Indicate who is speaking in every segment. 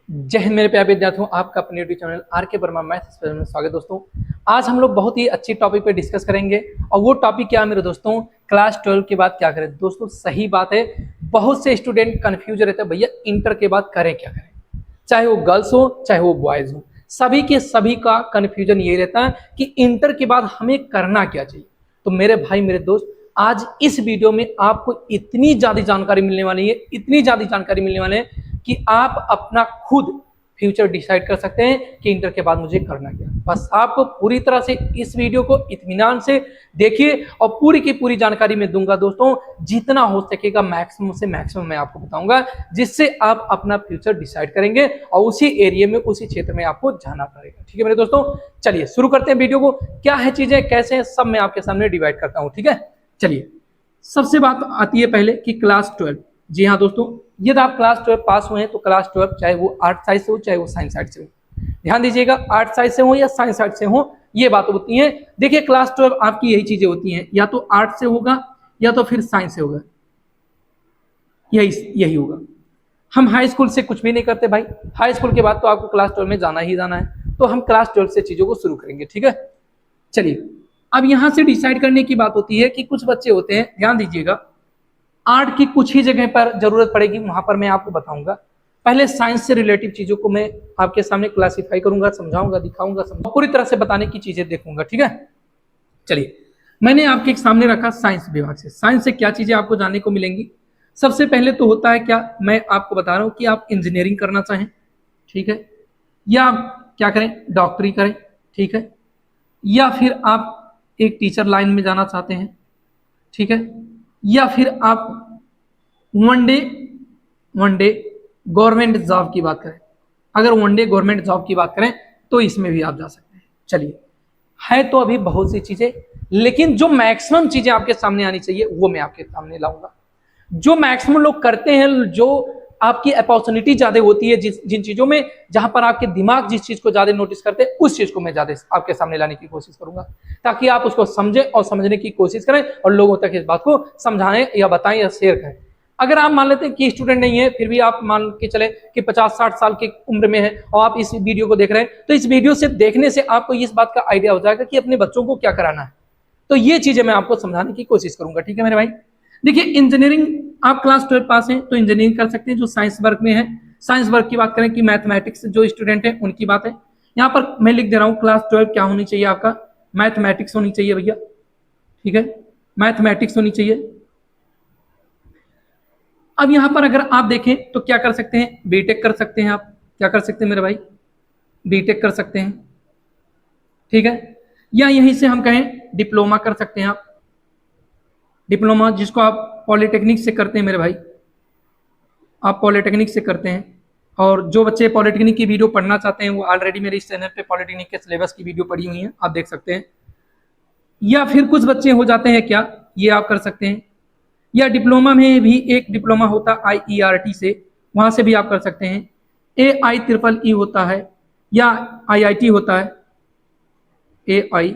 Speaker 1: जय हिंद मेरे प्यारे विद्यार्थियों, आपका अपने यूट्यूब चैनल आर के वर्मा मैथ्स में स्वागत। दोस्तों, आज हम लोग बहुत ही अच्छी टॉपिक पे डिस्कस करेंगे और वो टॉपिक क्या है मेरे दोस्तों, क्लास 12 के बाद क्या करें। दोस्तों सही बात है, बहुत से स्टूडेंट कंफ्यूज रहते हैं, भैया इंटर के बाद करें क्या करें, चाहे वो गर्ल्स हो चाहे वो बॉयज हो, सभी के सभी का कंफ्यूजन ये रहता है कि इंटर के बाद हमें करना क्या चाहिए। तो मेरे भाई मेरे दोस्त, आज इस वीडियो में आपको इतनी ज्यादा जानकारी मिलने वाली है, इतनी ज्यादा जानकारी मिलने वाली है कि आप अपना खुद फ्यूचर डिसाइड कर सकते हैं कि इंटर के बाद मुझे करना क्या। बस आपको पूरी तरह से इस वीडियो को इत्मीनान से देखिए और पूरी की पूरी जानकारी मैं दूंगा दोस्तों, जितना हो सकेगा मैक्सिमम से मैक्सिमम मैं आपको बताऊंगा, जिससे आप अपना फ्यूचर डिसाइड करेंगे और उसी एरिया में उसी क्षेत्र में आपको जाना पड़ेगा। ठीक है मेरे दोस्तों, चलिए शुरू करते हैं वीडियो को। क्या है चीजें, कैसे हैं, सब मैं आपके सामने डिवाइड करता हूं। ठीक है, चलिए सबसे बात आती है पहले कि क्लास 12। जी हाँ दोस्तों, यदि आप क्लास 12 पास हुए हैं तो क्लास 12 चाहे वो आर्ट साइड से हो चाहे वो साइंस साइड से हो, ध्यान दीजिएगा, आर्ट साइड से हो या साइंस साइड से हो, ये बात होती है। देखिए क्लास 12 आपकी यही चीजें होती हैं, या तो आर्ट से होगा या तो फिर साइंस से होगा, यही यही होगा। हम हाई स्कूल से कुछ भी नहीं करते भाई, हाई स्कूल के बाद तो आपको क्लास 12 में जाना ही जाना है, तो हम क्लास 12 से चीजों को शुरू करेंगे। ठीक है, चलिए अब यहां से डिसाइड करने की बात होती है कि कुछ बच्चे होते हैं, ध्यान दीजिएगा, आर्ट की कुछ ही जगह पर जरूरत पड़ेगी, वहां पर मैं आपको बताऊंगा। पहले साइंस से रिलेटिव चीजों को मैं आपके सामने क्लासिफाई करूंगा, समझाऊंगा, दिखाऊंगा, पूरी तरह से बताने की चीजें देखूंगा। ठीक है, चलिए मैंने आपके सामने रखा साइंस विभाग से। साइंस से क्या चीजें आपको जानने को मिलेंगी। सबसे पहले तो होता है क्या, मैं आपको बता रहा हूं कि आप इंजीनियरिंग करना चाहें, ठीक है, या आप क्या करें, डॉक्टरी करें, ठीक है, या फिर आप एक टीचर लाइन में जाना चाहते हैं, ठीक है, या फिर आप वन डे गवर्नमेंट जॉब की बात करें। अगर वन डे गवर्नमेंट जॉब की बात करें तो इसमें भी आप जा सकते हैं। चलिए, है तो अभी बहुत सी चीजें, लेकिन जो मैक्सिमम चीजें आपके सामने आनी चाहिए वो मैं आपके सामने लाऊंगा। जो मैक्सिमम लोग करते हैं, जो आपकी अपॉर्चुनिटी ज्यादा होती है, जिन चीजों में जहां पर आपके दिमाग जिस चीज को ज्यादा नोटिस करते हैं, उस चीज को मैं ज्यादा आपके सामने लाने की कोशिश करूंगा, ताकि आप उसको समझें और समझने की कोशिश करें और लोगों तक इस बात को समझाएं या बताएं या शेयर करें। अगर आप मान लेते हैं कि स्टूडेंट नहीं है, फिर भी आप मान के चले कि 50-60 साल की उम्र में है और आप इस वीडियो को देख रहे हैं, तो इस वीडियो से देखने से आपको इस बात का आइडिया हो जाएगा कि अपने बच्चों को क्या कराना है। तो ये चीजें मैं आपको समझाने की कोशिश करूंगा। ठीक है मेरे भाई, देखिए इंजीनियरिंग आप क्लास 12 पास हैं तो इंजीनियरिंग कर सकते हैं, जो साइंस वर्ग में है। साइंस वर्ग की बात करें कि मैथमेटिक्स जो स्टूडेंट है उनकी बात है। यहाँ पर मैं लिख दे रहा हूँ क्लास 12 क्या होनी चाहिए, आपका मैथमेटिक्स होनी चाहिए भैया, ठीक है, मैथमेटिक्स होनी चाहिए। अब यहां पर अगर आप देखें तो क्या कर सकते हैं, बीटेक कर सकते हैं। आप क्या कर सकते हैं मेरे भाई, बीटेक कर सकते हैं, ठीक है, या यहीं से हम कहें डिप्लोमा कर सकते हैं। आप डिप्लोमा जिसको आप पॉलिटेक्निक से करते हैं मेरे भाई, आप पॉलिटेक्निक से करते हैं। और जो बच्चे पॉलिटेक्निक की वीडियो पढ़ना चाहते हैं वो ऑलरेडी मेरे इस चैनल पे पॉलिटेक्निक के सिलेबस की वीडियो पड़ी हुई है, आप देख सकते हैं। या फिर कुछ बच्चे हो जाते हैं क्या, ये आप कर सकते हैं। या डिप्लोमा में भी एक डिप्लोमा होता है IERT से, वहां से भी आप कर सकते हैं। AIEEE होता है या IIT होता है, AIEEE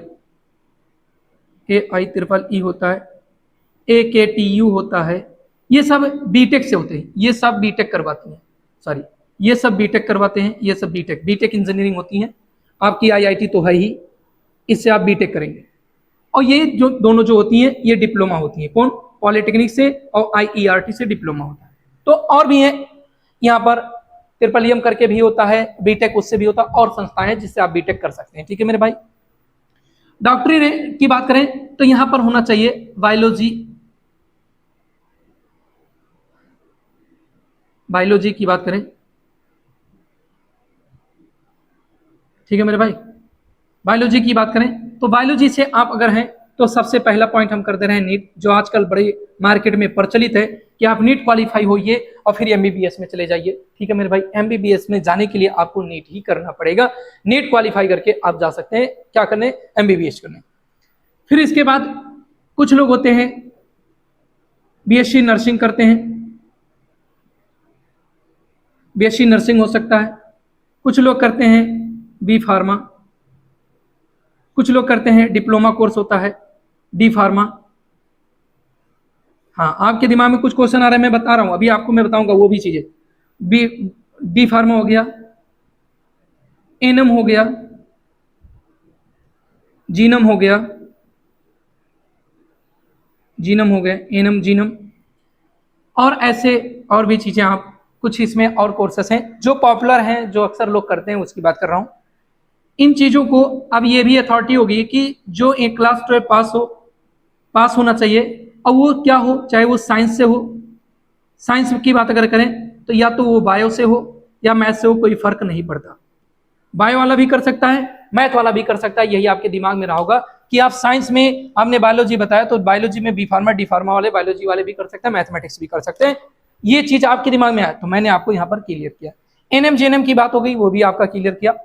Speaker 1: होता है, AKTU होता है। ये सब बीटेक से होते हैं, ये सब बीटेक करवाती हैं, सॉरी ये सब बीटेक करवाते हैं, ये सब बीटेक इंजीनियरिंग होती है। आपकी IIT तो है ही, इससे आप बीटेक करेंगे। और ये जो दोनों जो होती हैं ये डिप्लोमा होती हैं, कौन, पॉलिटेक्निक से और IERT से डिप्लोमा होता है। तो और भी है यहाँ पर, ट्रिपल करके भी होता है बीटेक, उससे भी होता है, और संस्थाएं हैं जिससे आप बीटेक कर सकते हैं। ठीक है मेरे भाई, डॉक्टरी की बात करें तो यहां पर होना चाहिए बायोलॉजी की बात करें, ठीक है मेरे भाई, बायोलॉजी की बात करें तो बायोलॉजी से आप अगर हैं तो सबसे पहला पॉइंट हम कर दे रहे हैं नीट, जो आजकल बड़े मार्केट में प्रचलित है कि आप नीट क्वालिफाई होइए और फिर MBBS में चले जाइए। ठीक है मेरे भाई, MBBS में जाने के लिए आपको नीट ही करना पड़ेगा, नीट क्वालिफाई करके आप जा सकते हैं क्या करने, MBBS करने। फिर इसके बाद कुछ लोग होते हैं BSc नर्सिंग करते हैं, BSc नर्सिंग हो सकता है। कुछ लोग करते हैं B फार्मा, कुछ लोग करते हैं डिप्लोमा कोर्स होता है D फार्मा। हाँ, आपके दिमाग में कुछ क्वेश्चन आ रहा है, मैं बता रहा हूं, अभी आपको मैं बताऊंगा वो भी चीजें। बी D फार्मा हो गया, एनम हो गया, जीनम हो गया, जीनम हो गया, एनम जीनम, और ऐसे और भी चीजें आप कुछ इसमें और कोर्सेस हैं जो पॉपुलर हैं, जो अक्सर लोग करते हैं, उसकी बात कर रहा हूं। इन चीजों को अब ये भी अथॉरिटी होगी कि जो एक क्लास 12 पास होना चाहिए, और वो क्या हो, चाहे वो साइंस से हो, साइंस की बात अगर करें तो या तो वो बायो से हो या मैथ से हो, कोई फर्क नहीं पड़ता। बायो वाला भी कर सकता है, मैथ वाला भी कर सकता है। यही आपके दिमाग में रहा होगा कि आप साइंस में, आपने बायोलॉजी बताया तो बायोलॉजी में बी फार्मा डी फार्मा वाले बायोलॉजी वाले भी कर सकते हैं, मैथमेटिक्स भी कर सकते हैं। ये चीज आपके दिमाग में आया तो मैंने आपको यहाँ पर क्लियर किया। एनएम जेएनएम की बात हो गई, वो भी आपका क्लियर किया।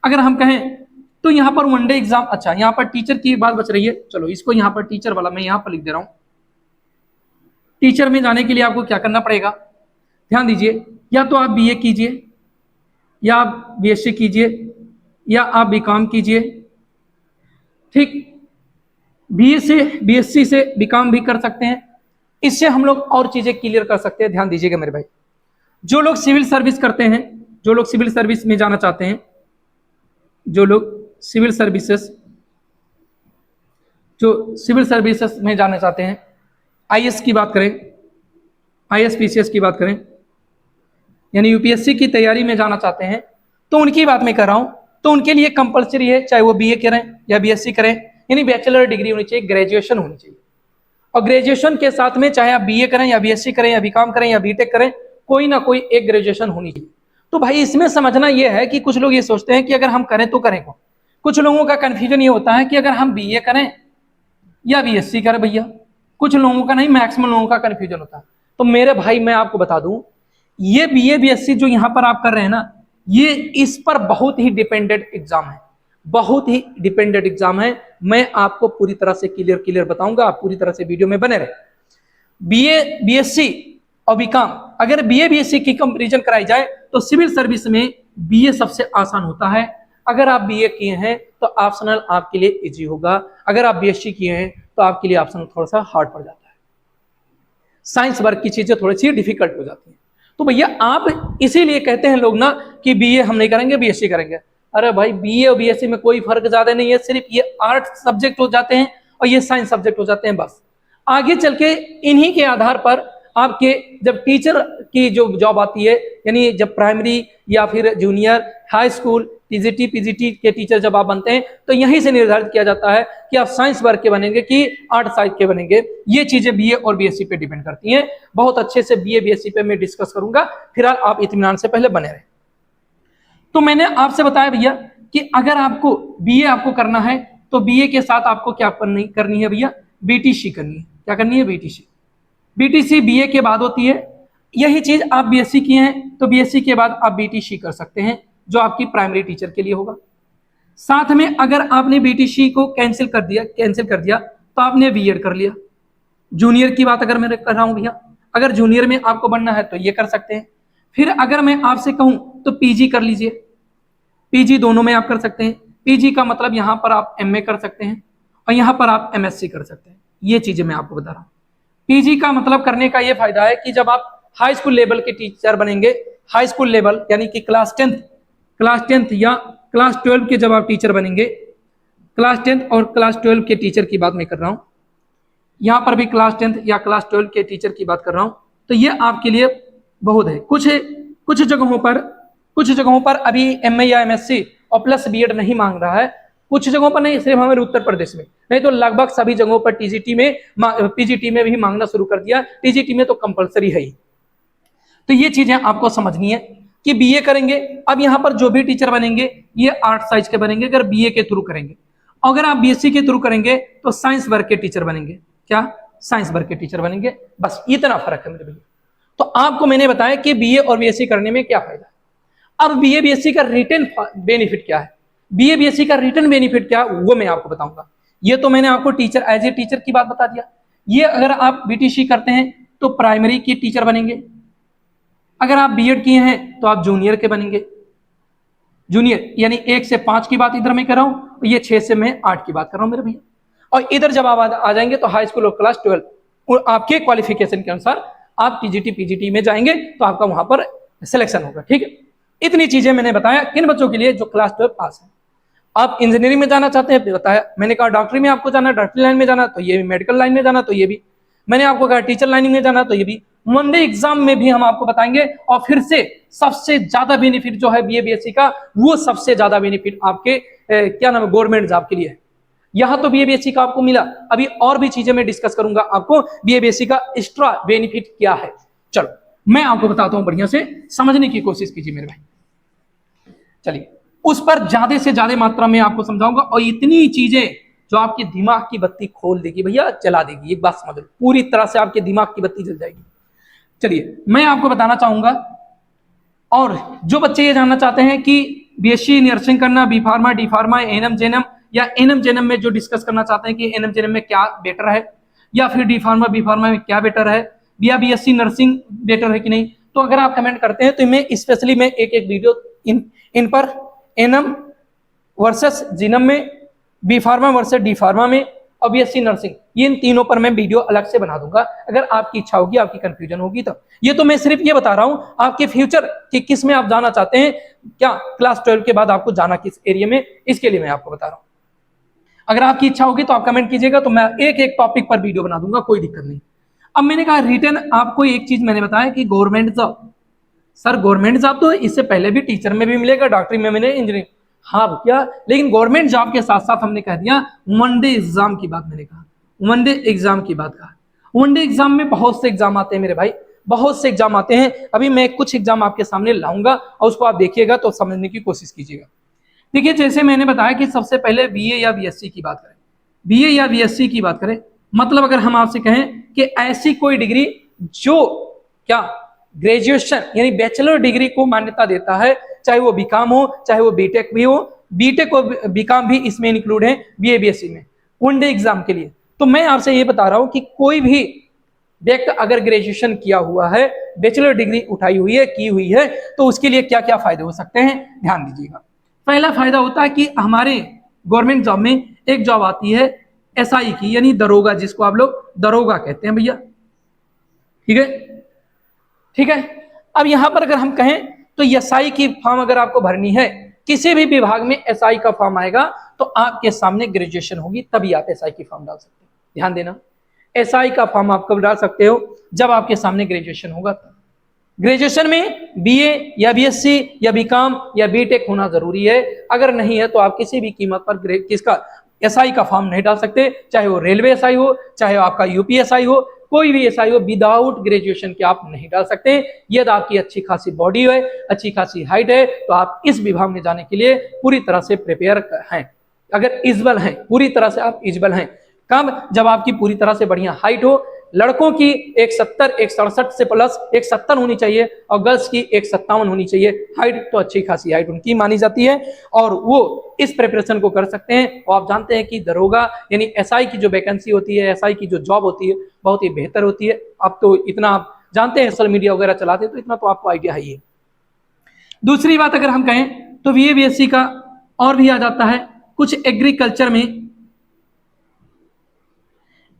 Speaker 1: अगर हम कहें तो यहाँ पर वनडे एग्जाम, अच्छा यहाँ पर टीचर की बात बच रही है, चलो इसको यहाँ पर टीचर वाला मैं यहाँ पर लिख दे रहा हूँ। टीचर में जाने के लिए आपको क्या करना पड़ेगा, ध्यान दीजिए, या तो आप बीए कीजिए, या आप बीएससी कीजिए, या आप बीकॉम कीजिए, ठीक। बीए से, बीएससी से बीकॉम भी कर सकते हैं। इससे हम लोग और चीजें क्लियर कर सकते हैं। ध्यान दीजिएगा मेरे भाई, जो लोग सिविल सर्विस करते हैं, जो लोग सिविल सर्विस में जाना चाहते हैं, जो लोग सिविल सर्विसेज, जो सिविल सर्विसेज में जाना चाहते हैं, आईएएस की बात करें, आईएएस पीसीएस की बात करें, यानी यूपीएससी की तैयारी में जाना चाहते हैं, तो उनकी बात मैं कर रहा हूं। तो उनके लिए कंपलसरी है, चाहे वो बीए करें या बीएससी करें, यानी बैचलर डिग्री होनी चाहिए, ग्रेजुएशन होनी चाहिए। और ग्रेजुएशन के साथ में चाहे आप बीए करें या बीएससी करें या बीकॉम करें या बीटेक करें, कोई ना कोई एक ग्रेजुएशन होनी चाहिए। तो भाई इसमें समझना यह है कि कुछ लोग ये सोचते हैं कि अगर हम करें तो करें कौन। कुछ लोगों का कंफ्यूजन ये होता है कि अगर हम बीए करें या बीएससी करें भैया, कुछ लोगों का नहीं, मैक्सिमम लोगों का कंफ्यूजन होता है। तो मेरे भाई मैं आपको बता दूं, ये बीए बीएससी जो यहां पर आप कर रहे हैं ना, ये इस पर बहुत ही डिपेंडेंट एग्जाम है, बहुत ही डिपेंडेंट एग्जाम है। मैं आपको पूरी तरह से क्लियर बताऊंगा, आप पूरी तरह से वीडियो में बने रहे। बीए बीएससी और बीकॉम, अगर बीए बीएससी की कंपैरिजन कराई जाए तो सिविल सर्विस में बीए सबसे आसान होता है। अगर आप बीए किए हैं तो ऑप्शनल आपके लिए इजी होगा, अगर आप बीएससी किए हैं तो आपके लिए ऑप्शनल थोड़ा सा हार्ड पड़ जाता है। साइंस वर्ग की चीजें थोड़ी सी डिफिकल्ट हो जाती हैं। तो भैया आप इसीलिए कहते हैं लोग ना कि बीए हम नहीं करेंगे, बीएससी करेंगे। अरे भाई बीए और बीएससी में कोई फर्क ज्यादा नहीं है, सिर्फ ये आर्ट सब्जेक्ट हो जाते हैं और ये साइंस सब्जेक्ट हो जाते हैं बस। आगे चल के इन्हीं के आधार पर आपके जब टीचर की जो जॉब आती है, यानी जब प्राइमरी या फिर junior high school TGT PGT के टीचर जब आप बनते हैं, तो यहीं से निर्धारित किया जाता है कि आप साइंस वर्ग के बनेंगे कि आर्ट साइड के बनेंगे। ये चीजें बीए और बीएससी पे डिपेंड करती हैं। बहुत अच्छे से बीए बीएससी पे मैं डिस्कस करूंगा, फिलहाल आप इत्मीनान से पहले बने रहे। तो मैंने आपसे बताया भैया कि अगर आपको बीए आपको करना है तो बीए के साथ आपको क्या करनी है भैया, बीटीसी करनी है। क्या करनी है, बीटीसी। बीटीसी बीए के बाद होती है। यही चीज आप बीएससी किए हैं तो बीएससी के बाद आप बीटीसी कर सकते हैं, जो आपकी प्राइमरी टीचर के लिए होगा। साथ में अगर आपने बीटीसी को कैंसिल कर दिया तो आपने बीएड कर लिया। जूनियर की बात अगर मैं कर रहा हूं भैया, अगर जूनियर में आपको बनना है तो ये कर सकते हैं। फिर अगर मैं आपसे कहूं तो पीजी कर लीजिए, पीजी दोनों में आप कर सकते हैं। पीजी का मतलब यहां पर आप एमए कर सकते हैं और यहां पर आप एमएससी कर सकते हैं। ये चीजें मैं आपको बता रहा हूं। पीजी का मतलब करने का ये फायदा है कि जब आप हाई स्कूल लेवल के टीचर बनेंगे, हाई स्कूल लेवल यानी कि क्लास 10th या क्लास 12 के जब आप टीचर बनेंगे, क्लास 10th और क्लास 12 के टीचर की बात मैं कर रहा हूं, यहां पर भी क्लास 10th या क्लास 12 के टीचर की बात कर रहा हूं, तो ये आपके लिए बहुत है। कुछ जगहों पर अभी एमए या एमएससी और प्लस बीएड नहीं मांग रहा है, कुछ जगहों पर नहीं, सिर्फ हमारे उत्तर प्रदेश में, नहीं तो लगभग सभी जगहों पर पीजीटी में भी मांगना शुरू कर दिया। टीजीटी में तो कंपलसरी है ही। तो ये चीजें आपको समझनी है कि बीए करेंगे, अब यहां पर जो भी टीचर बनेंगे ये आर्ट साइंस के बनेंगे अगर बीए के थ्रू करेंगे। अगर आप बीएससी के थ्रू करेंगे तो साइंस वर्ग के टीचर बनेंगे। क्या, साइंस वर्ग के टीचर बनेंगे, बस इतना फर्क है मेरे भैया। तो आपको मैंने बताया कि बीए और बीएससी करने में क्या फायदा है। अब बीए बीएससी का रिटर्न बेनिफिट क्या है, बीए बीएससी का रिटर्न बेनिफिट क्या है वो मैं आपको बताऊंगा। ये तो मैंने आपको टीचर एज ए टीचर की बात बता दिया। ये अगर आप बीटीसी करते हैं तो प्राइमरी के टीचर बनेंगे, अगर आप बीएड किए हैं तो आप जूनियर के बनेंगे। जूनियर यानी 1 से 5 की बात इधर मैं कर रहा हूं, ये 6 से मैं 8 की बात कर रहा हूं मेरे भैया। और इधर जब आप आ जाएंगे तो हाई स्कूल और क्लास 12 और आपके क्वालिफिकेशन के अनुसार आप टीजीटी पीजीटी में जाएंगे तो आपका वहां पर सिलेक्शन होगा। ठीक है, इतनी चीजें मैंने बताया किन बच्चों के लिए जो क्लास 12 पास है। आप इंजीनियरिंग में जाना चाहते हैं बताया, मैंने कहा डॉक्टरी में आपको जाना, डॉक्टरी लाइन में जाना तो ये भी, मेडिकल लाइन में जाना तो ये भी, मैंने आपको कहा टीचर लाइन में जाना तो ये भी। वनडे एग्जाम में भी हम आपको बताएंगे। और फिर से सबसे ज्यादा बेनिफिट जो है बीए बीएससी का, वो सबसे ज्यादा बेनिफिट आपके क्या नाम है, गवर्नमेंट जॉब के लिए है। यहां तो बीए बीएससी का आपको मिला, अभी और भी चीजें मैं डिस्कस करूंगा आपको बीए बीएससी का एक्स्ट्रा बेनिफिट क्या है। चलो मैं आपको बताता हूं, बढ़िया से समझने की कोशिश कीजिए मेरे भाई। चलिए उस पर ज्यादा से ज्यादा मात्रा में आपको समझाऊंगा, और इतनी चीजें जो आपके दिमाग की बत्ती खोल देगी भैया, जला देगी। एक बात समझ लो, पूरी तरह से आपके दिमाग की बत्ती जल जाएगी। चलिए मैं आपको बताना चाहूंगा, और जो बच्चे ये जानना चाहते हैं कि बीएससी नर्सिंग करना, B pharma, D pharma, ANM GNM, या एनएम जेएनएम में जो डिस्कस करना चाहते हैं कि एनएम जेएनएम में क्या बेटर है, या फिर डी फार्मा बी फार्मा में क्या बेटर है, या बीएससी नर्सिंग बेटर है कि नहीं, तो अगर आप कमेंट करते हैं तो मैं स्पेशली मैं एक एक वीडियो इन पर एनएम वर्सेस जीनम में, B pharma versus D pharma में, और बीएससी नर्सिंग, ये इन तीनों पर मैं वीडियो अलग से बना दूंगा। अगर आपकी इच्छा होगी, आपकी कंफ्यूजन होगी तो ये तो मैं सिर्फ ये बता रहा हूं आपके फ्यूचर कि किस में आप जाना चाहते हैं, क्या क्लास 12 के बाद आपको जाना किस एरिया में, इसके लिए मैं आपको बता रहा हूं। अगर आपकी इच्छा होगी तो आप कमेंट कीजिएगा, तो मैं एक एक टॉपिक पर वीडियो बना दूंगा, कोई दिक्कत नहीं। अब मैंने कहा रिटर्न, आपको एक चीज मैंने बताया कि government job, sir government job तो इससे पहले भी टीचर में भी मिलेगा, डॉक्टरी में मिले, इंजीनियरिंग, हाँ क्या, लेकिन गवर्नमेंट जॉब के साथ साथ हमने कह दिया वनडे एग्जाम की बात, मैंने कहा वनडे एग्जाम की बात कहा। वनडे एग्जाम में बहुत से एग्जाम आते हैं मेरे भाई, बहुत से एग्जाम आते हैं। अभी मैं कुछ एग्जाम आपके सामने लाऊंगा और उसको आप देखिएगा तो समझने की कोशिश कीजिएगा। देखिए जैसे मैंने बताया कि सबसे पहले बीए या बीएससी की बात करें, बीए या बीएससी की बात करें, मतलब अगर हम आपसे कहें कि ऐसी कोई डिग्री जो क्या ग्रेजुएशन यानी बैचलर डिग्री को मान्यता देता है, चाहे वो बीकॉम हो, चाहे वो बीटेक भी हो, बीटेक और बीकॉम भी इसमें इंक्लूड है बीए बीएससी में, वनडे एग्जाम के लिए। तो मैं आपसे ये बता रहा हूं कि कोई भी व्यक्ति अगर ग्रेजुएशन किया हुआ है, बैचलर डिग्री उठाई हुई है, की हुई है, तो उसके लिए क्या क्या फायदे हो सकते हैं, ध्यान दीजिएगा। पहला फायदा होता है कि हमारे गवर्नमेंट जॉब में एक जॉब आती है एसआई की, यानी दरोगा, जिसको आप लोग दरोगा कहते हैं भैया, ठीक है, ठीक है। अब यहां पर अगर हम कहें तो एसआई की फॉर्म अगर आपको भरनी है, किसी भी विभाग में एसआई का फॉर्म आएगा तो आपके सामने ग्रेजुएशन होगी, तभी आप एसआई की फॉर्म डाल सकते हैं। ध्यान देना, एसआई का फॉर्म आप कब डाल सकते हो, जब आपके सामने ग्रेजुएशन होगा तब। ग्रेजुएशन में बीए या बीएससी या बीकॉम या बीटेक होना जरूरी है, अगर नहीं है तो आप किसी भी कीमत पर किसका एसआई का फॉर्म नहीं डाल सकते, चाहे वो रेलवे एसआई हो, चाहे आपका यूपीएसआई हो, कोई भी एसआई हो, विदाउट ग्रेजुएशन के आप नहीं डाल सकते। यदि आपकी अच्छी खासी बॉडी है, अच्छी खासी हाइट है, तो आप इस विभाग में जाने के लिए पूरी तरह से प्रिपेयर हैं। अगर इजबल हैं, पूरी तरह से आप इजबल हैं, कब, जब आपकी पूरी तरह से बढ़िया हाइट हो। लड़कों की 170, 167 से प्लस 170 होनी चाहिए, और गर्ल्स की 157 होनी चाहिए हाइट, तो अच्छी खासी हाइट उनकी मानी जाती है, और वो इस प्रिपरेशन को कर सकते हैं। और आप जानते हैं कि दरोगा यानी एसआई की जो वैकेंसी होती है, एसआई की जो जॉब होती है, बहुत ही बेहतर होती है। अब तो इतना आप जानते हैं, सोशल मीडिया वगैरह चलाते हैं, तो इतना तो आपको आइडिया ही है। दूसरी बात अगर हम कहें तो बीए बीएससी का और भी आ जाता है कुछ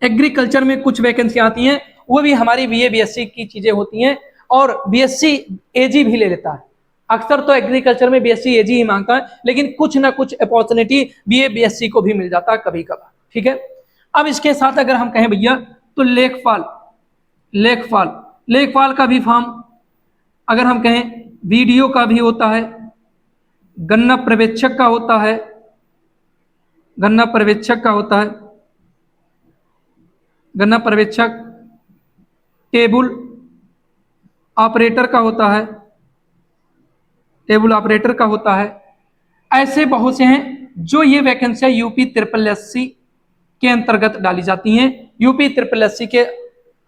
Speaker 1: एग्रीकल्चर में कुछ वैकेंसी आती हैं, वो भी हमारी बीए बीएससी की चीजें होती हैं, और बीएससी एजी भी ले लेता है। अक्सर तो एग्रीकल्चर में बीएससी एजी ही मांगता है, लेकिन कुछ ना कुछ अपॉर्चुनिटी बीए बीएससी को भी मिल जाता है कभी कभार, ठीक है। अब इसके साथ अगर हम कहें भैया तो लेखपाल का भी फॉर्म, अगर हम कहें वीडियो का भी होता है, गन्ना पर्यवेक्षक का होता है, गन्ना पर्यवेक्षक, टेबल ऑपरेटर का होता है, ऐसे बहुत से हैं जो ये वैकेंसियां यूपी SSS के अंतर्गत डाली जाती हैं। यूपी SSS के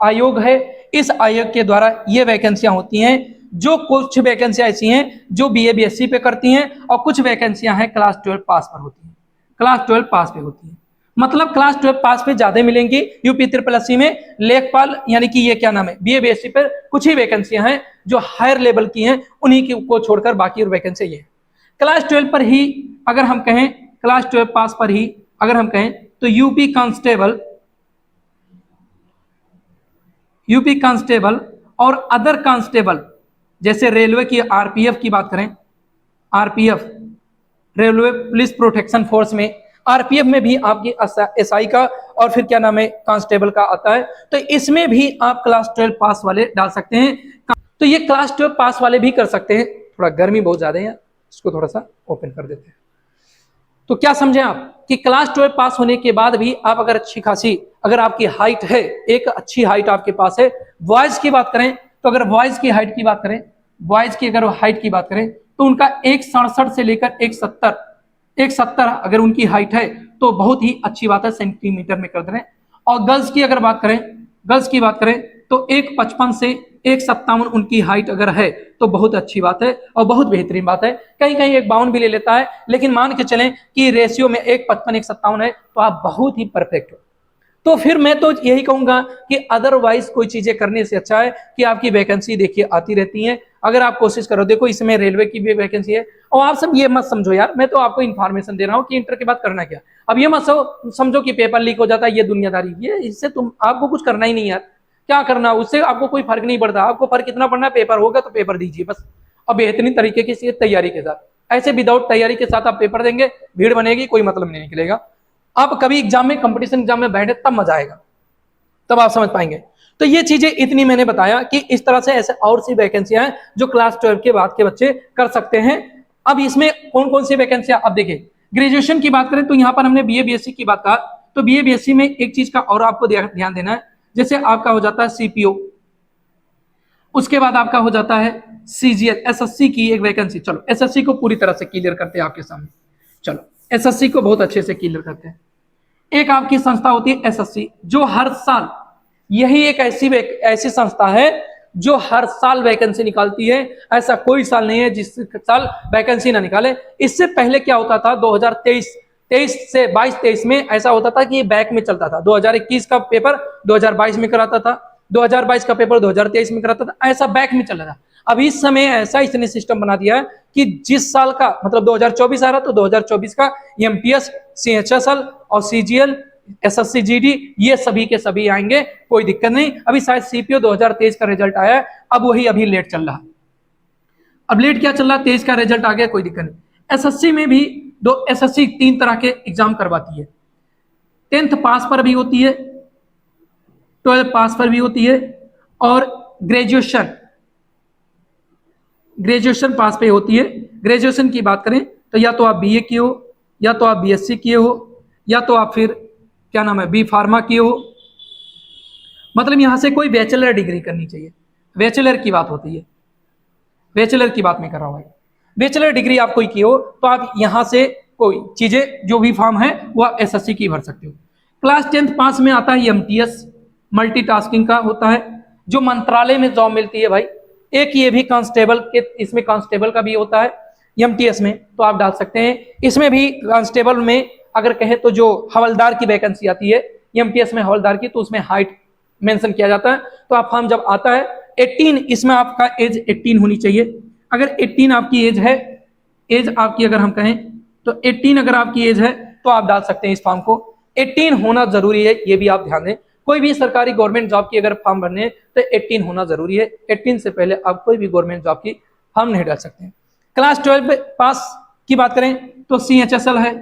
Speaker 1: आयोग है, इस आयोग के द्वारा ये वैकेंसियां होती हैं। जो कुछ वैकेंसियां ऐसी हैं जो बीए बीएससी पे करती हैं, और कुछ वैकेंसियां हैं क्लास 12 पास पर होती हैं, क्लास 12 पास पे होती हैं, मतलब क्लास 12 पास पे ज्यादा मिलेंगी। यूपी SSS में लेखपाल यानी कि ये क्या नाम है, बीए बीएससी पर कुछ ही वैकेंसियां हैं जो हायर लेवल की हैं, उन्हीं को छोड़कर बाकी वैकेंसी ये है। क्लास 12 पर ही अगर हम कहें, क्लास 12 पास पर ही अगर हम कहें तो यूपी कांस्टेबल और अदर कांस्टेबल, जैसे रेलवे की आरपीएफ की बात करें, RPF, railway police protection force में, आरपीएफ में भी आपकी एसआई का और फिर क्या नाम है कांस्टेबल का आता है। तो इसमें भी आप क्लास 12 पास वाले डाल सकते हैं। तो ये क्लास 12 पास वाले भी कर सकते हैं। थोड़ा गर्मी बहुत ज्यादा है, इसको थोड़ा सा ओपन कर देते हैं। तो क्या समझे आप कि क्लास 12 पास होने के बाद भी आप अगर अच्छी खासी, अगर आपकी हाइट है, एक अच्छी हाइट आपके पास है, बॉयज की बात करें तो अगर बॉयज की हाइट की बात करें, बॉयज की अगर हाइट की बात करें तो उनका 167 से लेकर 170 अगर उनकी हाइट है तो बहुत ही अच्छी बात है, सेंटीमीटर में कर दे रहे हैं। और गर्ल्स की अगर बात करें, गर्ल्स की बात करें तो 155 से 157 उनकी हाइट अगर है तो बहुत अच्छी बात है और बहुत बेहतरीन बात है। कहीं कहीं 152 भी ले लेता है, लेकिन मान के चलें कि रेशियो में 155 157 है तो आप बहुत ही परफेक्ट हो। तो फिर मैं तो यही कहूंगा कि अदरवाइज कोई चीजें करने से अच्छा है कि आपकी वैकेंसी देखिए आती रहती है। अगर आप कोशिश करो, देखो इसमें रेलवे की भी वैकेंसी है। और आप सब ये मत समझो यार, मैं तो आपको इन्फॉर्मेशन दे रहा हूँ कि इंटर के बाद करना क्या। अब ये मत समझो कि पेपर लीक हो जाता है, ये दुनियादारी, ये इससे तुम आपको कुछ करना ही नहीं यार। क्या करना, उससे आपको कोई फर्क नहीं पड़ता। आपको फर्क इतना पड़ना है, पेपर होगा तो पेपर दीजिए बस, और बेहतरीन तरीके की तैयारी के साथ। ऐसे विदाउट तैयारी के साथ आप पेपर देंगे, भीड़ बनेगी, कोई मतलब नहीं निकलेगा। आप कभी एग्जाम में, कंपटीशन एग्जाम में बैठे तब मजा आएगा, तब आप समझ पाएंगे। तो ये चीजें इतनी मैंने बताया कि इस तरह से ऐसे और सी वैकेंसियां हैं जो क्लास 12 के बाद के बच्चे कर सकते हैं। अब इसमें कौन कौन सी वैकेंसियां, अब देखिए ग्रेजुएशन की बात करें तो यहां पर हमने बीए बीएससी की बात कहा। तो बीए बीएससी में एक चीज का और आपको ध्यान देना है, जैसे आपका हो जाता है सीपीओ, उसके बाद आपका हो जाता है सीजीएल, एसएससी की एक वैकेंसी। चलो एसएससी को पूरी तरह से क्लियर करते हैं आपके सामने। चलो एसएससी को बहुत अच्छे से क्लियर करते हैं। एक आपकी संस्था होती है एसएससी, जो हर साल, यही एक ऐसी संस्था है जो हर साल वैकेंसी निकालती है। ऐसा कोई साल नहीं है जिस साल वैकेंसी ना निकाले। इससे पहले क्या होता था, 2023 से 22-23 में ऐसा होता था कि ये बैक में चलता था। 2021 का पेपर 2022 में कराता था, 2022 का पेपर 2023 में कराता था, ऐसा बैक में चल रहा था। अब इस समय ऐसा इसने सिस्टम बना दिया है कि जिस साल का मतलब 2024 आ रहा तो 2024 का एमटीएस, सीएचएसएल और सीजीएल, एसएससी जीडी, ये सभी के सभी आएंगे, कोई दिक्कत नहीं। अभी शायद सीपीओ 2023 का रिजल्ट आया है, अब वही अभी लेट चल रहा है। अब लेट क्या चल रहा है, 23 का रिजल्ट आ गया, कोई दिक्कत नहीं। एसएससी में भी एसएससी 3 तरह के एग्जाम करवाती है। 10th पास पर भी होती है, 12th पास पर भी होती है, और ग्रेजुएशन पास पे होती है। ग्रेजुएशन की बात करें तो या तो आप बीए किए हो, या तो आप बीएससी किए हो, या तो आप फिर क्या नाम है बी फार्मा किए हो। मतलब यहां से कोई बैचलर डिग्री करनी चाहिए, बैचलर की बात होती है, बैचलर की बात मैं कर रहा हूं। बैचलर डिग्री आप कोई की हो तो आप यहां से कोई चीजें जो भी फॉर्म है वो आप एसएससी की भर सकते हो। क्लास 10th पास में आता है एमटीएस, मल्टीटास्किंग का होता है, जो मंत्रालय में जॉब मिलती है भाई। एक ये भी कांस्टेबल के, इसमें कांस्टेबल का भी होता है एमटीएस में, तो आप डाल सकते हैं। इसमें भी कांस्टेबल में अगर कहे तो जो हवलदार की वैकेंसी आती है एमटीएस में, हवलदार की, तो उसमें हाइट मेंशन किया जाता है। तो आप फॉर्म जब आता है 18, इसमें आपका एज 18 होनी चाहिए। अगर 18 आपकी एज है, एज आपकी अगर हम कहें तो 18 अगर आपकी एज है तो आप डाल सकते हैं इस फॉर्म को। 18 होना जरूरी है, ये भी आप ध्यान दें। कोई भी सरकारी गवर्नमेंट जॉब की अगर फॉर्म भरने तो 18 होना जरूरी है। 18 से पहले आप कोई भी गवर्नमेंट जॉब की फॉर्म नहीं डाल सकते। क्लास 12 पास की बात करें तो सीएचएसएल है,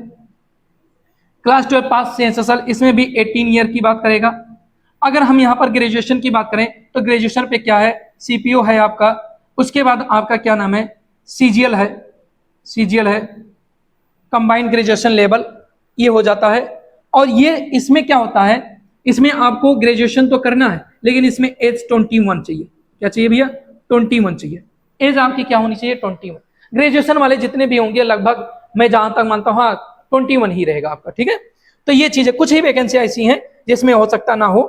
Speaker 1: क्लास 12 पास सीएचएसएल, इसमें भी 18 ईयर की बात करेगा। अगर हम यहाँ पर ग्रेजुएशन की बात करें तो ग्रेजुएशन पे क्या है, सीपीओ है आपका, उसके बाद आपका क्या नाम है सीजीएल है, सीजीएल है, कंबाइंड ग्रेजुएशन लेवल, ये हो जाता है। और ये इसमें क्या होता है, इसमें आपको ग्रेजुएशन तो करना है लेकिन इसमें एज 21 चाहिए। क्या चाहिए भैया, 21 चाहिए। एज आपकी क्या होनी चाहिए, 21। ग्रेजुएशन वाले जितने भी होंगे लगभग मैं जहां तक मानता हूँ 21 ही रहेगा आपका, ठीक है। तो ये चीजें, कुछ ही वैकेंसी ऐसी हैं जिसमें हो सकता ना हो,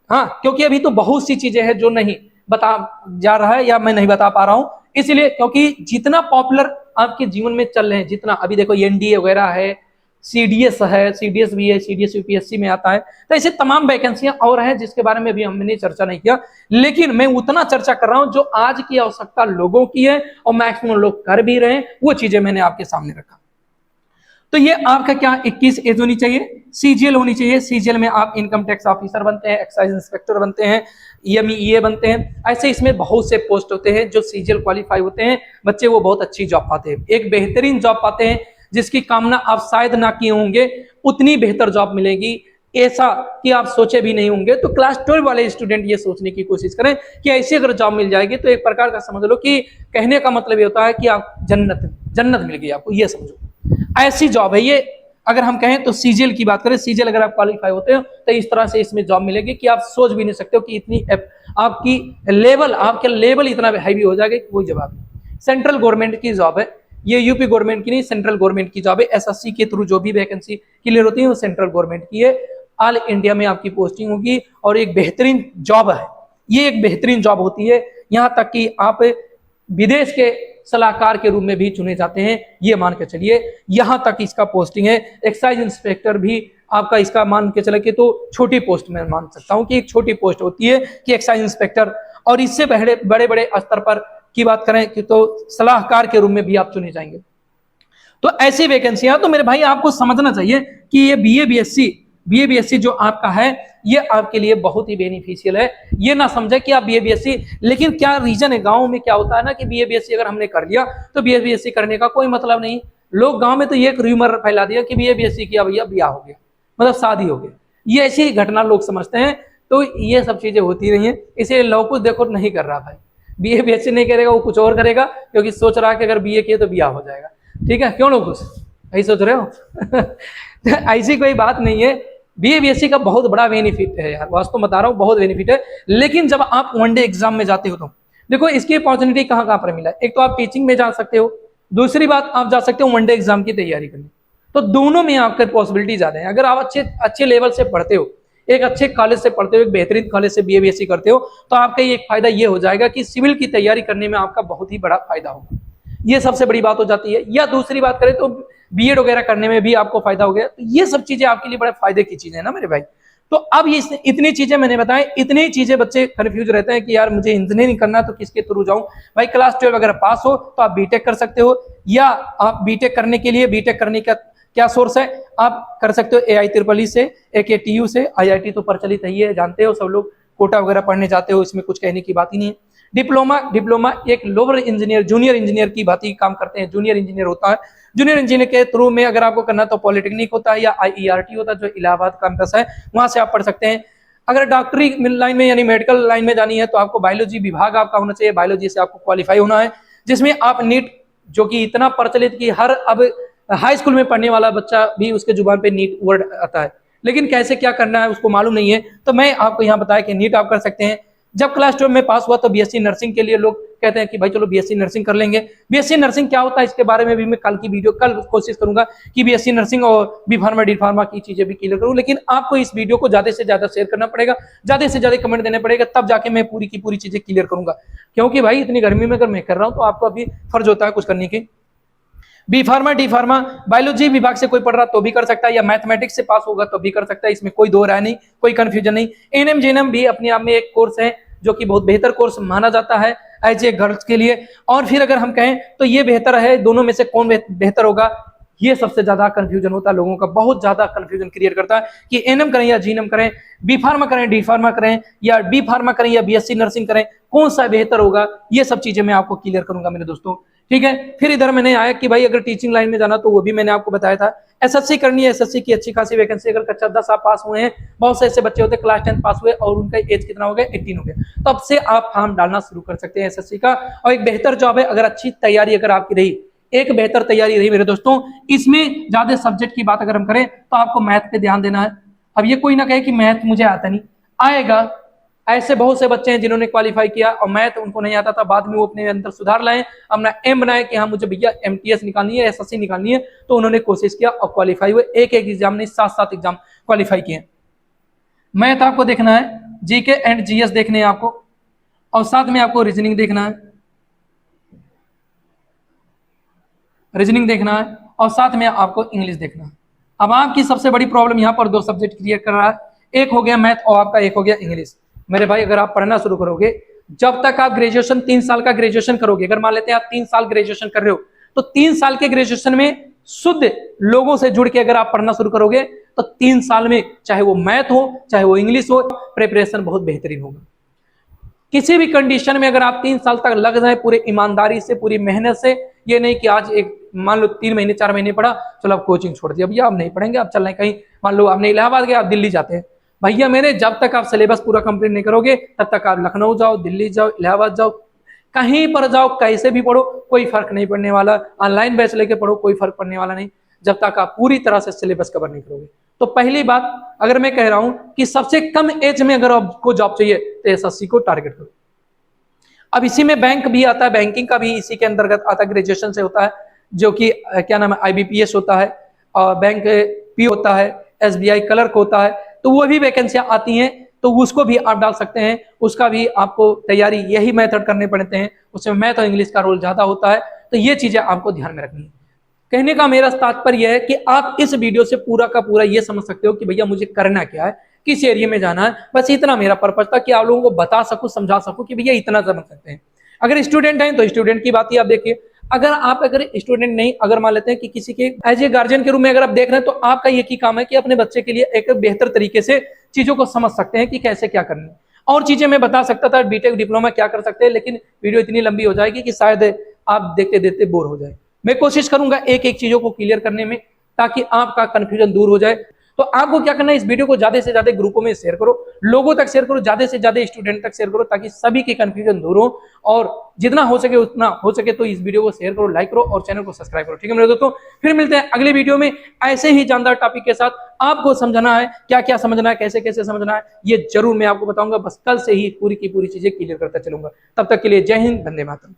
Speaker 1: हाँ, क्योंकि अभी तो बहुत सी चीजें हैं जो नहीं बता जा रहा है या मैं नहीं बता पा रहा हूं, इसलिए क्योंकि जितना पॉपुलर आपके जीवन में चल रहे हैं, जितना अभी देखो एनडीए वगैरह है, सीडीएस है, सीडीएस भी है, सीडीएस यूपीएससी में आता है, तो ऐसे तमाम वैकेंसियां और हैं जिसके बारे में भी हमने चर्चा नहीं किया। लेकिन मैं उतना चर्चा कर रहा हूं जो आज की आवश्यकता लोगों की है और मैक्सिमम लोग कर भी रहे हैं, वो चीजें मैंने आपके सामने रखा। तो ये आपका क्या 21 एज होनी चाहिए, सीजीएल होनी चाहिए। सीजीएल में आप इनकम टैक्स ऑफिसर बनते हैं, एक्साइज इंस्पेक्टर बनते हैं, ईएमईए बनते हैं। ऐसे इसमें बहुत से पोस्ट होते हैं जो सीजीएल क्वालिफाई होते हैं बच्चे, वो बहुत अच्छी जॉब पाते हैं, एक बेहतरीन जॉब पाते हैं जिसकी कामना आप शायद ना किए होंगे, उतनी बेहतर जॉब मिलेगी ऐसा कि आप सोचे भी नहीं होंगे। तो क्लास 12 वाले स्टूडेंट ये सोचने की कोशिश करें कि ऐसी अगर जॉब मिल जाएगी तो एक प्रकार का समझ लो कि कहने का मतलब ये होता है कि आप जन्नत मिल गई आपको, ये समझो ऐसी जॉब है ये। अगर हम कहें तो सीजीएल की बात करें, सीजीएल अगर आप क्वालिफाई होते हो तो इस तरह से इसमें जॉब मिलेगी कि आप सोच भी नहीं सकते हो कि इतनी आपकी आपके लेवल इतना हैवी हो जाएगा कि कोई जवाब नहीं। सेंट्रल गवर्नमेंट की जॉब है ये, यूपी गवर्नमेंट की नहीं, सेंट्रल गवर्नमेंट की जॉब है। एसएससी के थ्रू जो भी वैकेंसी क्लियर होती है वो सेंट्रल गवर्नमेंट की है। ऑल इंडिया में आपकी पोस्टिंग होगी और एक बेहतरीन जॉब है ये, एक बेहतरीन जॉब होती है। यहाँ तक कि आप विदेश के सलाहकार के रूप में भी चुने जाते हैं, ये मान के चलिए, यहाँ तक इसका पोस्टिंग है। एक्साइज इंस्पेक्टर भी आपका इसका मान के चले कि तो छोटी पोस्ट में मान सकता हूँ कि एक छोटी पोस्ट होती है कि एक्साइज इंस्पेक्टर। और इससे बड़े बड़े स्तर पर की बात करें कि तो सलाहकार के रूप में भी आप चुने जाएंगे। तो ऐसी वैकेंसियां, तो मेरे भाई आपको समझना चाहिए कि ये बीए बीएससी जो आपका है ये आपके लिए बहुत ही बेनिफिशियल है। ये ना समझे कि आप बीए बीएससी, लेकिन क्या रीजन है, गांव में क्या होता है ना कि बीए बीएससी अगर हमने कर लिया तो बीए बीएससी करने का कोई मतलब नहीं। लोग गांव में तो ये एक रूमर फैला दिया कि बीए बीएससी किया भैया ब्याह हो गया, मतलब शादी हो गई, ये ऐसी घटना लोग समझते हैं। तो ये सब चीजें होती नहीं है, इसीलिए लोग कुछ देखो नहीं कर रहा भाई, बीए बीएससी नहीं करेगा वो कुछ और करेगा, क्योंकि सोच रहा है कि अगर बीए किए तो ब्याह हो जाएगा। ठीक है, क्यों लोग कुछ ऐसे सोच रहे हो ऐसी कोई बात नहीं है। बीए बीएससी का बहुत बड़ा बेनिफिट है यार, वास्तव बता रहा हूँ, बहुत बेनिफिट है। लेकिन जब आप वनडे एग्जाम में जाते हो तो देखो इसकी अपॉर्चुनिटी कहाँ कहाँ पर मिला है। एक तो आप टीचिंग में जा सकते हो, दूसरी बात आप जा सकते हो वनडे एग्जाम की तैयारी करने। तो दोनों में आपके पॉसिबिलिटी ज्यादा है। अगर आप अच्छे लेवल से पढ़ते हो, एक अच्छे कॉलेज से पढ़ते हो, एक बेहतरीन कॉलेज से बीए बीएससी करते हो, तो आपका एक फायदा ये हो जाएगा कि सिविल की तैयारी करने में आपका बहुत ही बड़ा फायदा होगा। ये सबसे बड़ी बात हो जाती है। या दूसरी बात करें तो बीएड वगैरह करने में भी आपको फायदा हो गया। तो ये सब चीजें आपके लिए बड़े फायदे की चीजें है ना मेरे भाई। तो अब ये इतनी चीजें मैंने बताई, इतनी चीजें बच्चे कंफ्यूज रहते हैं कि यार मुझे इंजीनियरिंग करना तो किसके थ्रू जाऊं। भाई क्लास 12 अगर पास हो तो आप बीटेक कर सकते हो, या आप बीटेक करने के लिए बीटेक करने का क्या सोर्स है, आप कर सकते हो AIEEE से, AKTU से। IIT तो प्रचलित है, जानते हो सब लोग, कोटा वगैरह पढ़ने जाते हो, इसमें कुछ कहने की बात ही नहीं है। डिप्लोमा एक लोअर इंजीनियर, जूनियर इंजीनियर की बात ही काम करते हैं, जूनियर इंजीनियर होता है। जूनियर इंजीनियर के थ्रू में अगर आपको करना तो पॉलिटेक्निक होता है या IERT होता है जो इलाहाबाद कैंपस है, वहां से आप पढ़ सकते हैं। अगर डॉक्टरी लाइन में यानी मेडिकल लाइन में जानी है तो आपको बायोलॉजी विभाग आपका होना चाहिए, बायोलॉजी से आपको क्वालिफाई होना है, जिसमें आप नीट, जो कि इतना प्रचलित कि हर अब हाई स्कूल में पढ़ने वाला बच्चा भी उसके जुबान पे नीट वर्ड आता है, लेकिन कैसे क्या करना है उसको मालूम नहीं है। तो मैं आपको यहाँ बताया कि नीट आप कर सकते हैं। जब क्लास 12 में पास हुआ तो बीएससी नर्सिंग के लिए लोग कहते हैं कि भाई चलो बीएससी नर्सिंग कर लेंगे। बीएससी नर्सिंग क्या होता है इसके बारे में भी मैं कल कोशिश करूंगा कि बीएससी नर्सिंग और बी फार्मा डी फार्मा की चीजें भी क्लियर करूं। लेकिन आपको इस वीडियो को ज्यादा से ज्यादा शेयर करना पड़ेगा, ज्यादा से ज्यादा कमेंट देने पड़ेगा, तब जाके मैं पूरी की पूरी चीजें क्लियर करूंगा। क्योंकि भाई इतनी गर्मी में अगर मैं कर रहा हूं तो आपको अभी फर्ज होता है कुछ करने की। B pharma D pharma biology विभाग से कोई पढ़ रहा तो भी कर सकता है, या मैथमेटिक्स से पास होगा तो भी कर सकता है, इसमें कोई दो राय नहीं, कोई कंफ्यूजन नहीं। एएनएम जेएनएम भी अपने आप में एक कोर्स है जो कि बहुत बेहतर कोर्स माना जाता है एज ए गर्ल्स के लिए। और फिर अगर हम कहें तो ये बेहतर है, दोनों में से कौन बेहतर होगा, ये सबसे ज्यादा कंफ्यूजन होता है लोगों का, बहुत ज्यादा कंफ्यूजन क्रिएट करता है कि एएनएम करें या जीएनएम करें, बी फार्मा करें डी फार्मा करें, या बी फार्मा करें या बीएससी नर्सिंग करें, कौन सा बेहतर होगा। ये सब चीजें मैं आपको क्लियर करूंगा मेरे दोस्तों, ठीक है। फिर इधर मैंने आया कि भाई अगर टीचिंग लाइन में जाना तो वो भी मैंने आपको बताया था। एसएससी करनी है, एसएससी की अच्छी खासी वैकेंसी, अगर कक्षा 10 आप पास हुए हैं, बहुत से ऐसे बच्चे होते हैं क्लास 10 पास हुए और उनका एज कितना हो गया, 18 हो गया, तब से आप फॉर्म डालना शुरू कर सकते हैं एसएससी का। और एक बेहतर जॉब है अगर अच्छी तैयारी अगर आपकी रही, एक बेहतर तैयारी रही मेरे दोस्तों। इसमें ज्यादा सब्जेक्ट की बात अगर हम करें तो आपको मैथ पे ध्यान देना है। अब ये कोई ना कहे कि मैथ मुझे आता नहीं, आएगा। ऐसे बहुत से बच्चे हैं जिन्होंने क्वालिफाई किया और मैथ उनको नहीं आता था, बाद में वो अपने अंदर सुधार लाए, अपना एम बनाए कि हाँ मुझे भैया एमटीएस निकालनी है, एसएससी निकालनी है, तो उन्होंने कोशिश किया और क्वालिफाई हुए। एक एग्जाम नहीं 7 एग्जाम क्वालिफाई किए। मैथ आपको देखना है, जीके एंड जीएस देखने हैं आपको, और साथ में आपको रीजनिंग देखना है, रीजनिंग देखना है, और साथ में आपको इंग्लिश देखना है। अब आपकी सबसे बड़ी प्रॉब्लम यहाँ पर 2 सब्जेक्ट क्लियर कर रहा है, एक हो गया मैथ और आपका एक हो गया इंग्लिश। मेरे भाई अगर आप पढ़ना शुरू करोगे, जब तक आप ग्रेजुएशन 3 साल का ग्रेजुएशन करोगे, अगर मान लेते हैं आप 3 साल ग्रेजुएशन कर रहे हो, तो 3 साल के ग्रेजुएशन में शुद्ध लोगों से जुड़ के अगर आप पढ़ना शुरू करोगे तो 3 साल में चाहे वो मैथ हो चाहे वो इंग्लिश हो, प्रिपरेशन बहुत बेहतरीन होगा। किसी भी कंडीशन में अगर आप 3 साल तक लग जाए पूरे ईमानदारी से, पूरी मेहनत से, ये नहीं कि आज एक मान लो 3 महीने 4 महीने पढ़ा, चलो अब कोचिंग छोड़ दिया, भैया अब नहीं पढ़ेंगे, अब चल रहे कहीं, मान लो आपने इलाहाबाद गया, आप दिल्ली जाते हैं, भैया मेरे जब तक आप सिलेबस पूरा कंप्लीट नहीं करोगे तब तक आप लखनऊ जाओ, दिल्ली जाओ, इलाहाबाद जाओ, कहीं पर जाओ, कैसे भी पढ़ो, कोई फर्क नहीं पड़ने वाला। ऑनलाइन बैच लेके पढ़ो, कोई फर्क पड़ने वाला नहीं, जब तक आप पूरी तरह से सिलेबस कवर नहीं करोगे। तो पहली बात, अगर मैं कह रहा हूं कि सबसे कम एज में अगर आपको जॉब चाहिए तो एसएससी को टारगेट करो। अब इसी में बैंक भी आता है, बैंकिंग का भी इसी के अंतर्गत आता है, ग्रेजुएशन से होता है, जो कि क्या नाम है, आईबीपीएस होता है, और बैंक पी होता है, एसबीआई क्लर्क होता है, तो वो भी वैकेंसियां आती हैं, तो उसको भी आप डाल सकते हैं। उसका भी आपको तैयारी यही मेथड करने पड़ते हैं, उसमें मैथ और इंग्लिश का रोल ज्यादा होता है, तो ये चीजें आपको ध्यान में रखनी है। कहने का मेरा तात्पर्य है कि आप इस वीडियो से पूरा का पूरा ये समझ सकते हो कि भैया मुझे करना क्या है, किस एरिया में जाना है, बस इतना मेरा पर्पज था कि आप लोगों को बता सकूं, समझा सकूं कि भैया इतना समझ सकते हैं। अगर स्टूडेंट हैं तो स्टूडेंट की बात ही आप देखिए, अगर स्टूडेंट नहीं, अगर मान लेते हैं कि किसी के एज ए गार्जियन के रूप में अगर आप देख रहे हैं, तो आपका एक ही काम है कि अपने बच्चे के लिए एक बेहतर तरीके से चीजों को समझ सकते हैं कि कैसे क्या करना है। और चीजें मैं बता सकता था, बीटेक डिप्लोमा क्या कर सकते हैं, लेकिन वीडियो इतनी लंबी हो जाएगी कि शायद आप देखते देखते बोर हो जाए। मैं कोशिश करूंगा एक एक चीजों को क्लियर करने में, ताकि आपका कंफ्यूजन दूर हो जाए। तो आपको क्या करना है, इस वीडियो को ज्यादा से ज्यादा ग्रुपों में शेयर करो, लोगों तक शेयर करो, ज्यादा से ज्यादा स्टूडेंट तक शेयर करो, ताकि सभी के कंफ्यूजन दूर हो। और जितना हो सके उतना हो सके तो इस वीडियो को शेयर करो, लाइक करो और चैनल को सब्सक्राइब करो। ठीक है मेरे दोस्तों, फिर मिलते हैं अगले वीडियो में ऐसे ही जानदार टॉपिक के साथ। आपको समझना है क्या क्या समझना है, कैसे कैसे समझना है, ये जरूर मैं आपको बताऊंगा। बस कल से ही पूरी की पूरी चीजें क्लियर करता चलूंगा। तब तक के लिए जय हिंद, वंदे मातरम।